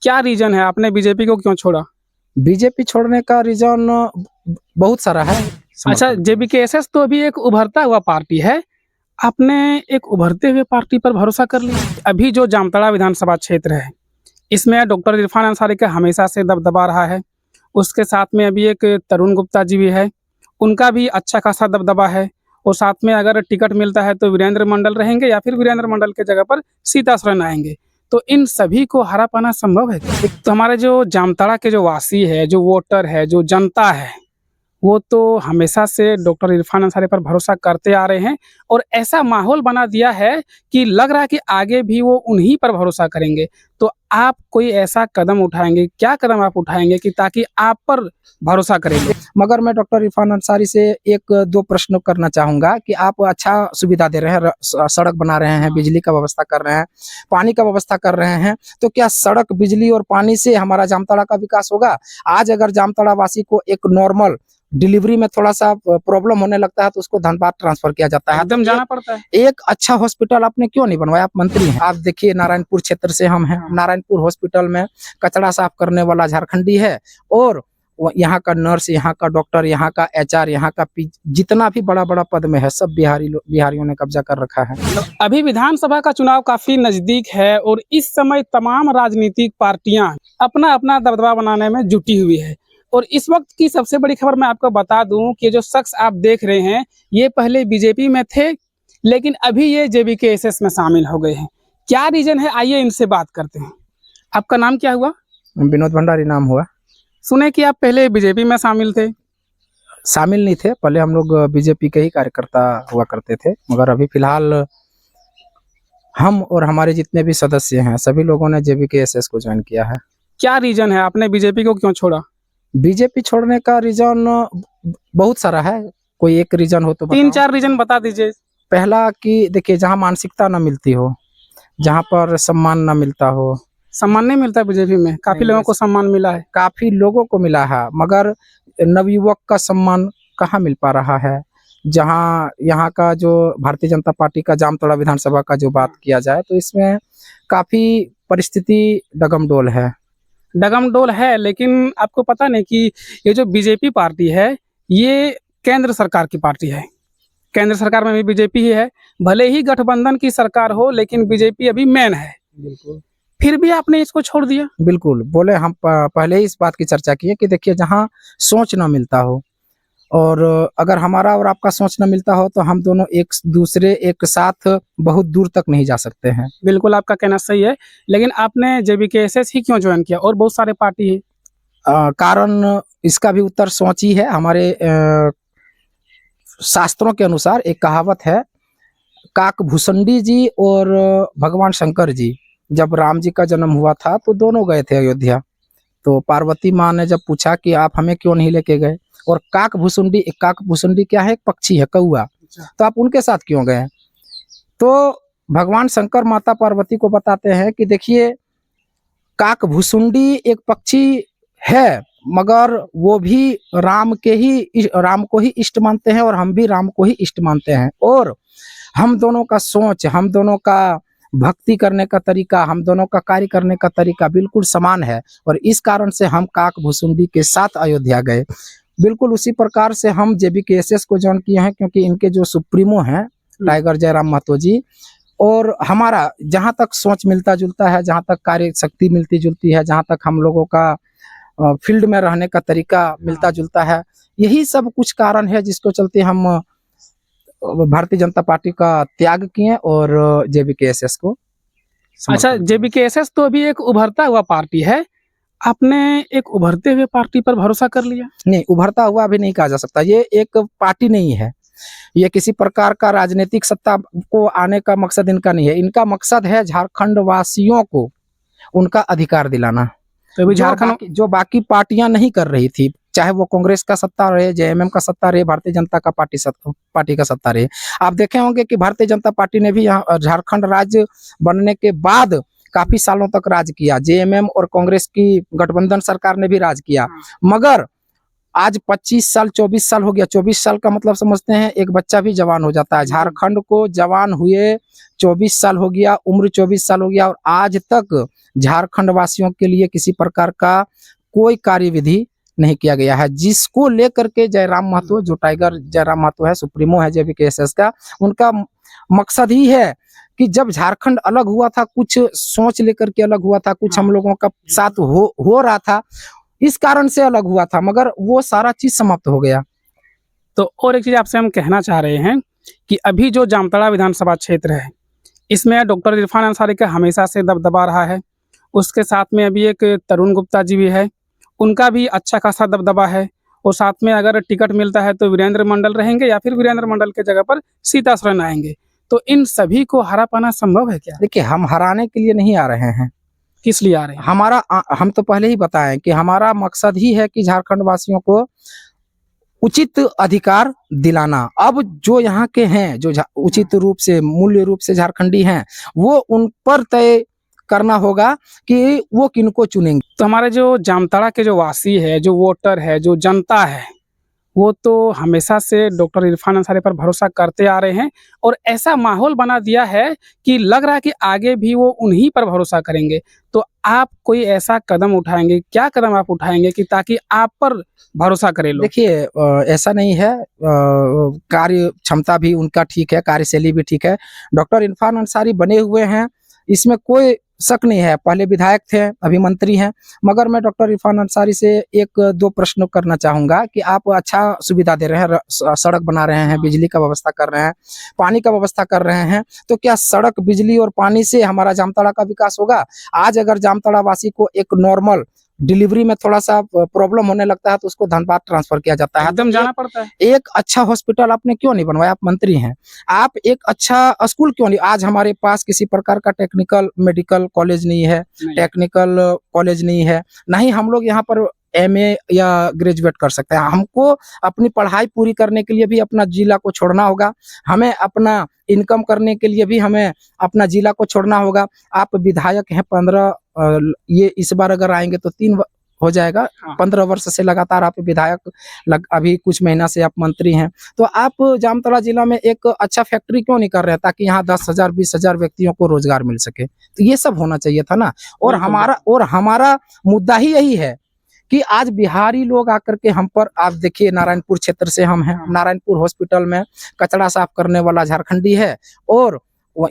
क्या रीजन है, आपने बीजेपी को क्यों छोड़ा? बीजेपी छोड़ने का रीजन बहुत सारा है। अच्छा, जेबीकेएसएस तो अभी एक उभरता हुआ पार्टी है, आपने एक उभरते हुए पार्टी पर भरोसा कर लिया। अभी जो जामताड़ा विधानसभा क्षेत्र है, इसमें डॉक्टर इरफान अंसारी का हमेशा से दबदबा रहा है। उसके साथ में अभी एक तरुण गुप्ता जी भी है, उनका भी अच्छा खासा दबदबा है। और साथ में अगर टिकट मिलता है तो वीरेंद्र मंडल रहेंगे या फिर वीरेंद्र मंडल के जगह पर सीता सरन आएंगे। तो इन सभी को हरा पाना संभव है? तो हमारे जो जामताड़ा के जो वासी है, जो वोटर है, जो जनता है, वो तो हमेशा से डॉक्टर इरफान अंसारी पर भरोसा करते आ रहे हैं और ऐसा माहौल बना दिया है कि लग रहा है कि आगे भी वो उन्हीं पर भरोसा करेंगे। तो आप कोई ऐसा कदम उठाएंगे, क्या कदम आप उठाएंगे कि ताकि आप पर भरोसा करेंगे? मगर मैं डॉक्टर इरफान अंसारी से एक दो प्रश्न करना चाहूंगा कि आप अच्छा सुविधा दे रहे हैं, सड़क बना रहे हैं, बिजली का व्यवस्था कर रहे हैं, पानी का व्यवस्था कर रहे हैं, तो क्या सड़क, बिजली और पानी से हमारा जामताड़ा का विकास होगा? आज अगर जामताड़ा वासी को एक नॉर्मल डिलीवरी में थोड़ा सा प्रॉब्लम होने लगता है तो उसको धनबाद ट्रांसफर किया जाता है, एकदम जाना पड़ता है। एक अच्छा हॉस्पिटल आपने क्यों नहीं बनवाया? आप मंत्री हैं, आप देखिए नारायणपुर क्षेत्र से हम हैं, नारायणपुर हॉस्पिटल में कचरा साफ करने वाला झारखंडी है और यहाँ का नर्स, यहाँ का डॉक्टर, यहाँ का एचआर, यहाँ का जितना भी बड़ा बड़ा पद में है सब बिहारियों ने कब्जा कर रखा है। अभी विधानसभा का चुनाव काफी नजदीक है और इस समय तमाम राजनीतिक पार्टियां अपना अपना दबदबा बनाने में जुटी हुई है। और इस वक्त की सबसे बड़ी खबर मैं आपको बता दूं कि जो शख्स आप देख रहे हैं ये पहले बीजेपी में थे, लेकिन अभी ये जेबीकेएसएस में शामिल हो गए हैं। क्या रीजन है, आइए इनसे बात करते हैं। आपका नाम क्या हुआ? विनोद भंडारी नाम हुआ। सुने कि आप पहले बीजेपी में शामिल थे। शामिल नहीं थे, पहले हम लोग बीजेपी के ही कार्यकर्ता हुआ करते थे, मगर अभी फिलहाल हम और हमारे जितने भी सदस्य हैं सभी लोगों ने जेबीकेएसएस को ज्वाइन किया है। क्या रीजन है, आपने बीजेपी को क्यों छोड़ा? बीजेपी छोड़ने का रीजन बहुत सारा है, कोई एक रीजन हो तो 3-4 रीजन बता दीजिए। पहला कि देखिए, जहाँ मानसिकता ना मिलती हो, जहाँ पर सम्मान ना मिलता हो। सम्मान नहीं मिलता बीजेपी में? काफी लोगों को सम्मान मिला है। काफी लोगों को मिला है, मगर नवयुवक का सम्मान कहाँ मिल पा रहा है? जहाँ यहाँ का जो भारतीय जनता पार्टी का जामताड़ा विधानसभा का जो बात किया जाए तो इसमें काफी परिस्थिति डगमडोल है। डगमडोल है, लेकिन आपको पता नहीं कि ये जो बीजेपी पार्टी है ये केंद्र सरकार की पार्टी है। केंद्र सरकार में भी बीजेपी ही है, भले ही गठबंधन की सरकार हो लेकिन बीजेपी अभी मेन है। बिल्कुल। फिर भी आपने इसको छोड़ दिया? बिल्कुल, बोले हम पहले ही इस बात की चर्चा की है कि देखिए, जहाँ सोच ना मिलता हो और अगर हमारा और आपका सोच न मिलता हो तो हम दोनों एक दूसरे एक साथ बहुत दूर तक नहीं जा सकते हैं। बिल्कुल, आपका कहना सही है, लेकिन आपने जेबीकेएसएस ही क्यों ज्वाइन किया? और बहुत सारे पार्टी है। कारण इसका भी उत्तर सोच ही है। हमारे शास्त्रों के अनुसार एक कहावत है, काकभूषुंडी जी और भगवान शंकर जी, जब राम जी का जन्म हुआ था तो दोनों गए थे अयोध्या। तो पार्वती माँ ने जब पूछा कि आप हमें क्यों नहीं लेके गए, और काकभूषुंडी क्या है? एक पक्षी है, कौआ, तो आप उनके साथ क्यों गए? तो भगवान शंकर माता पार्वती को बताते हैं कि देखिए, काकभूषुंडी एक पक्षी है, मगर वो भी राम को ही इष्ट मानते हैं और हम भी राम को ही इष्ट मानते हैं। और हम दोनों का सोच, हम दोनों का भक्ति करने का तरीका, हम दोनों का कार्य करने का तरीका बिल्कुल समान है और इस कारण से हम काकभूषुंडी के साथ अयोध्या गए। बिल्कुल उसी प्रकार से हम जेबीकेएसएस को ज्वाइन किए हैं, क्योंकि इनके जो सुप्रीमो हैं टाइगर जयराम महतो जी, और हमारा जहाँ तक सोच मिलता जुलता है, जहाँ तक कार्य शक्ति मिलती जुलती है, जहाँ तक हम लोगों का फील्ड में रहने का तरीका मिलता जुलता है, यही सब कुछ कारण है जिसको चलते हम भारतीय जनता पार्टी का त्याग किए और जेबीकेएसएस को। अच्छा, जेबीकेएसएस तो अभी एक उभरता हुआ पार्टी है, आपने एक उभरते हुए पार्टी पर भरोसा कर लिया? नहीं, उभरता हुआ अभी नहीं कहा जा सकता, ये एक पार्टी नहीं है, ये किसी प्रकार का राजनीतिक सत्ता को आने का मकसद इनका नहीं है। इनका मकसद है झारखंड वासियों को उनका अधिकार दिलाना। तो झारखंड जो बाकी पार्टियां नहीं कर रही थी, चाहे वो कांग्रेस का सत्ता रहे, जेएमएम का सत्ता रहे, भारतीय जनता का पार्टी का सत्ता रहे। आप देखे होंगे कि भारतीय जनता पार्टी ने भी यहाँ झारखंड राज्य बनने के बाद काफी सालों तक राज किया, जेएमएम और कांग्रेस की गठबंधन सरकार ने भी राज किया, मगर आज 25 साल 24 साल हो गया, 24 साल का मतलब समझते हैं एक बच्चा भी जवान हो जाता है। झारखंड को जवान हुए 24 साल हो गया, उम्र 24 साल हो गया, और आज तक झारखंड वासियों के लिए किसी प्रकार का कोई कार्यविधि नहीं किया गया है, जिसको लेकर के जयराम महतो, जो टाइगर जयराम महतो है, सुप्रीमो है जेबीकेएसएस का, उनका मकसद ही है कि जब झारखंड अलग हुआ था, कुछ सोच लेकर के अलग हुआ था, कुछ हम लोगों का साथ हो रहा था, इस कारण से अलग हुआ था, मगर वो सारा चीज समाप्त हो गया। तो और एक चीज़ आपसे हम कहना चाह रहे हैं कि अभी जो जामताड़ा विधानसभा क्षेत्र है, इसमें डॉक्टर इरफान अंसारी का हमेशा से दबदबा रहा है। उसके साथ में अभी एक तरुण गुप्ता जी भी है, उनका भी अच्छा खासा दबदबा है। और साथ में अगर टिकट मिलता है तो वीरेंद्र मंडल रहेंगे, या फिर वीरेंद्र मंडल के जगह पर सीता सोरेन आएंगे। तो इन सभी को हरा पाना संभव है क्या? देखिए, हम हराने के लिए नहीं आ रहे हैं। किस लिए आ रहे हैं? हम तो पहले ही बताएं कि हमारा मकसद ही है कि झारखंड वासियों को उचित अधिकार दिलाना। अब जो यहाँ के हैं, जो उचित रूप से, मूल्य रूप से झारखंडी हैं, वो उन पर तय करना होगा कि वो किनको चुनेंगे। तो हमारे जो जामताड़ा के जो वासी है, जो वोटर है, जो जनता है, वो तो हमेशा से डॉक्टर इरफान अंसारी पर भरोसा करते आ रहे हैं, और ऐसा माहौल बना दिया है कि लग रहा है कि आगे भी वो उन्हीं पर भरोसा करेंगे। तो आप कोई ऐसा कदम उठाएंगे, क्या कदम आप उठाएंगे कि ताकि आप पर भरोसा करें लोग? देखिए, ऐसा नहीं है, कार्य क्षमता भी उनका ठीक है, कार्यशैली भी ठीक है। डॉक्टर इरफान अंसारी बने हुए हैं, इसमें कोई शक नहीं है। पहले विधायक थे, अभी मंत्री हैं, मगर मैं डॉक्टर इरफान अंसारी से एक दो प्रश्न करना चाहूंगा कि आप अच्छा सुविधा दे रहे हैं, सड़क बना रहे हैं, बिजली का व्यवस्था कर रहे हैं, पानी का व्यवस्था कर रहे हैं, तो क्या सड़क, बिजली और पानी से हमारा जामताड़ा का विकास होगा? आज अगर जामताड़ा वासी को एक नॉर्मल डिलीवरी में थोड़ा सा प्रॉब्लम होने लगता है तो उसको धनबाद ट्रांसफर किया जाता है, एकदम जाना पड़ता है। एक अच्छा हॉस्पिटल आपने क्यों नहीं बनवाया? आप मंत्री हैं, आप एक अच्छा स्कूल क्यों नहीं? आज हमारे पास किसी प्रकार का टेक्निकल मेडिकल कॉलेज नहीं है, टेक्निकल कॉलेज नहीं है, नहीं हम लोग यहाँ पर एमए या ग्रेजुएट कर सकते हैं। हमको अपनी पढ़ाई पूरी करने के लिए भी अपना जिला को छोड़ना होगा, हमें अपना इनकम करने के लिए भी हमें अपना जिला को छोड़ना होगा। आप विधायक हैं 15, ये इस बार अगर आएंगे तो 3 हो जाएगा, हाँ। 15 वर्ष से लगातार आप विधायक, अभी कुछ महीना से आप मंत्री हैं, तो आप जामताड़ा जिला में एक अच्छा फैक्ट्री क्यों नहीं कर रहे हैं ताकि यहाँ 10,000 20,000 व्यक्तियों को रोजगार मिल सके? तो ये सब होना चाहिए था ना। और हमारा मुद्दा ही यही है कि आज बिहारी लोग आकर के हम पर, आप देखिए नारायणपुर क्षेत्र से हम हैं, नारायणपुर हॉस्पिटल में कचरा साफ करने वाला झारखंडी है, और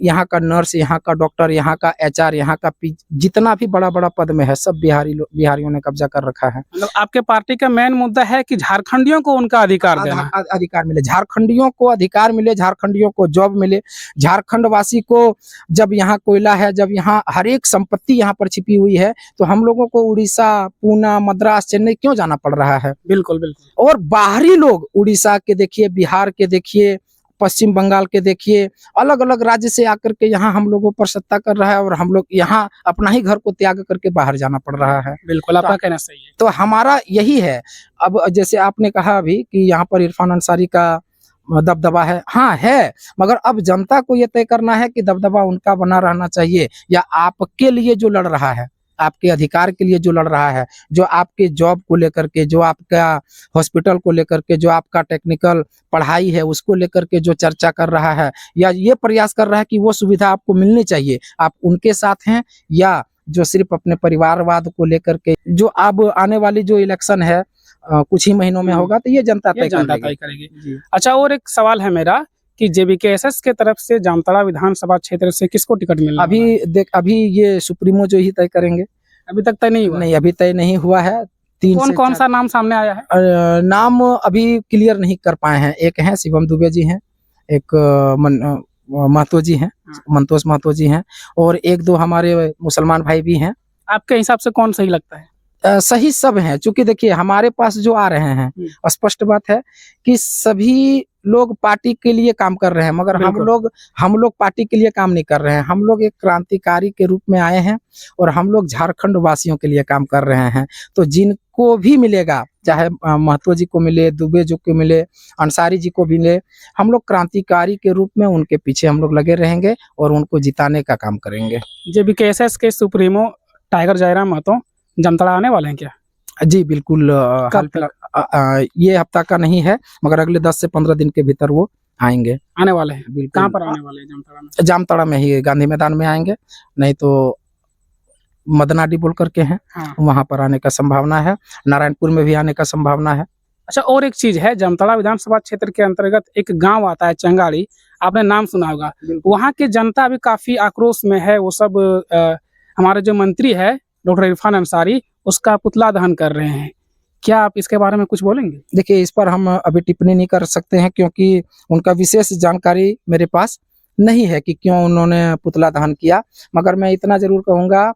यहाँ का नर्स, यहाँ का डॉक्टर, यहाँ का एचआर, यहाँ का जितना भी बड़ा बड़ा पद में है, सब बिहारियों ने कब्जा कर रखा है। मतलब आपके पार्टी का मेन मुद्दा है कि झारखंडियों को उनका अधिकार देना, अधिकार मिले, झारखंडियों को अधिकार मिले, झारखंडियों को जॉब मिले। झारखंड वासी को जब यहाँ कोयला है, जब यहाँ हर एक संपत्ति यहाँ पर छिपी हुई है, तो हम लोगों को उड़ीसा, पूना, मद्रास, चेन्नई क्यों जाना पड़ रहा है? बिल्कुल बिल्कुल। और बाहरी लोग उड़ीसा के देखिए, बिहार के देखिए, पश्चिम बंगाल के देखिए, अलग अलग राज्य से आकर के यहाँ हम लोगों पर सत्ता कर रहा है, और हम लोग यहाँ अपना ही घर को त्याग करके बाहर जाना पड़ रहा है। बिल्कुल, आपका कहना सही है। तो हमारा यही है। अब जैसे आपने कहा अभी कि यहाँ पर इरफान अंसारी का दबदबा है, हाँ है, मगर अब जनता को ये तय करना है कि दबदबा उनका बना रहना चाहिए, या आपके लिए जो लड़ रहा है, आपके अधिकार के लिए जो लड़ रहा है, जो आपके जॉब को लेकर के, जो आपका हॉस्पिटल को लेकर के, जो आपका टेक्निकल पढ़ाई है उसको लेकर के जो चर्चा कर रहा है, या ये प्रयास कर रहा है कि वो सुविधा आपको मिलनी चाहिए, आप उनके साथ हैं, या जो सिर्फ अपने परिवारवाद को लेकर के, जो अब आने वाली जो इलेक्शन है कुछ ही महीनों में होगा, तो ये जनता तय करेगी। अच्छा, और एक सवाल है मेरा कि जेबीकेएसएस के तरफ से जामताड़ा विधानसभा क्षेत्र से किसको टिकट मिलना? अभी ये सुप्रीमो जो ही तय करेंगे। अभी तक तय नहीं हुआ? नहीं, अभी तय नहीं हुआ है। कौन सा नाम सामने आया है? नाम अभी क्लियर नहीं कर पाए हैं। एक है शिवम दुबे जी हैं, एक महतो जी हैं, मंतोष महतो जी हैं, और एक दो हमारे मुसलमान भाई भी हैं। आपके हिसाब से कौन सही लगता है? सही सब हैं, चूंकि देखिए हमारे पास जो आ रहे हैं, स्पष्ट बात है कि सभी लोग पार्टी के लिए काम कर रहे हैं, मगर हम लोग पार्टी के लिए काम नहीं कर रहे हैं। हम लोग एक क्रांतिकारी के रूप में आए हैं, और हम लोग झारखंड वासियों के लिए काम कर रहे हैं। तो जिनको भी मिलेगा, चाहे महतो जी को मिले, दुबे जी को मिले, अंसारी जी को मिले, हम लोग क्रांतिकारी के रूप में उनके पीछे हम लोग लगे रहेंगे और उनको जिताने का काम करेंगे। जेबीकेएसएस के सुप्रीमो टाइगर जयराम महतो जामताड़ा आने वाले हैं क्या? जी बिल्कुल कब हाल फिलहाल ये हफ्ता का नहीं है, मगर अगले 10 से 15 दिन के भीतर वो आएंगे। आने वाले हैं? बिल्कुल कहाँ पर आने वाले हैं जामताड़ा में? जामताड़ा में ही गांधी मैदान में आएंगे, नहीं तो मदनाडी बोल करके हैं, हाँ। वहां पर आने का संभावना है। नारायणपुर में भी आने का संभावना है। अच्छा, और एक चीज है, जामताड़ा विधानसभा क्षेत्र के अंतर्गत एक गांव आता है चंगाड़ी, आपने नाम सुना होगा। वहाँ की जनता भी काफी आक्रोश में है। वो सब हमारे जो मंत्री है डॉक्टर इरफान अंसारी, उसका पुतला दहन कर रहे हैं। क्या आप इसके बारे में कुछ बोलेंगे? देखिए, इस पर हम अभी टिप्पणी नहीं कर सकते हैं, क्योंकि उनका विशेष जानकारी मेरे पास नहीं है कि क्यों उन्होंने पुतला दहन किया। मगर मैं इतना जरूर कहूंगा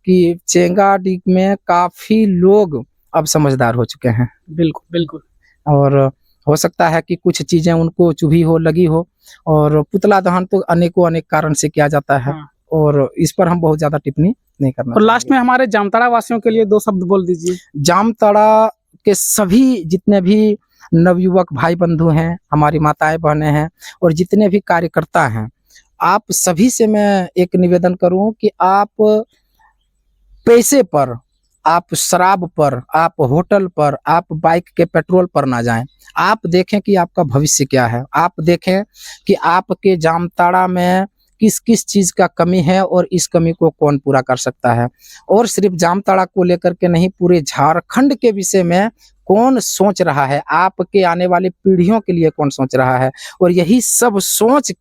कि चेंगाडी में काफी लोग अब समझदार हो चुके हैं, बिल्कुल बिल्कुल। और हो सकता है कि कुछ चीजें उनको चुभी हो, लगी हो। और पुतला दहन तो अनेकों अनेक कारण से किया जाता है, हाँ। और इस पर हम बहुत ज्यादा टिप्पणी नहीं करना और लास्ट चाहेंगे। में हमारे जामताड़ा वासियों के लिए 2 शब्द बोल दीजिए। जामताड़ा के सभी जितने भी नवयुवक भाई बंधु हैं, हमारी माताएं बहनें हैं, और जितने भी कार्यकर्ता हैं, आप सभी से मैं एक निवेदन करूं कि आप पैसे पर, आप शराब पर, आप होटल पर, आप बाइक के पेट्रोल पर ना जाएं। आप देखें कि आपका भविष्य क्या है। आप देखें कि आपके जामताड़ा में किस किस चीज का कमी है और इस कमी को कौन पूरा कर सकता है। और सिर्फ जामताड़ा को लेकर के नहीं, पूरे झारखंड के विषय में कौन सोच रहा है, आपके आने वाली पीढ़ियों के लिए कौन सोच रहा है। और यही सब सोच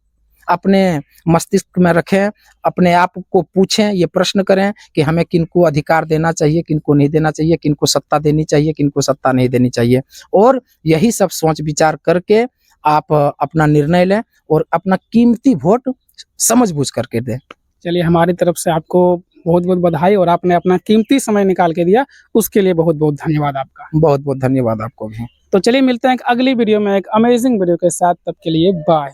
अपने मस्तिष्क में रखें, अपने आप को पूछें, ये प्रश्न करें कि हमें किनको अधिकार देना चाहिए, किनको नहीं देना चाहिए, किनको सत्ता देनी चाहिए, किनको सत्ता नहीं देनी चाहिए। और यही सब सोच विचार करके आप अपना निर्णय लें और अपना कीमती वोट समझ बूझ करके दें। चलिए, हमारी तरफ से आपको बहुत बहुत बधाई, और आपने अपना कीमती समय निकाल के दिया, उसके लिए बहुत बहुत धन्यवाद आपका। बहुत बहुत धन्यवाद आपको भी। तो चलिए, मिलते हैं एक अगली वीडियो में एक अमेजिंग वीडियो के साथ। तब के लिए बाय।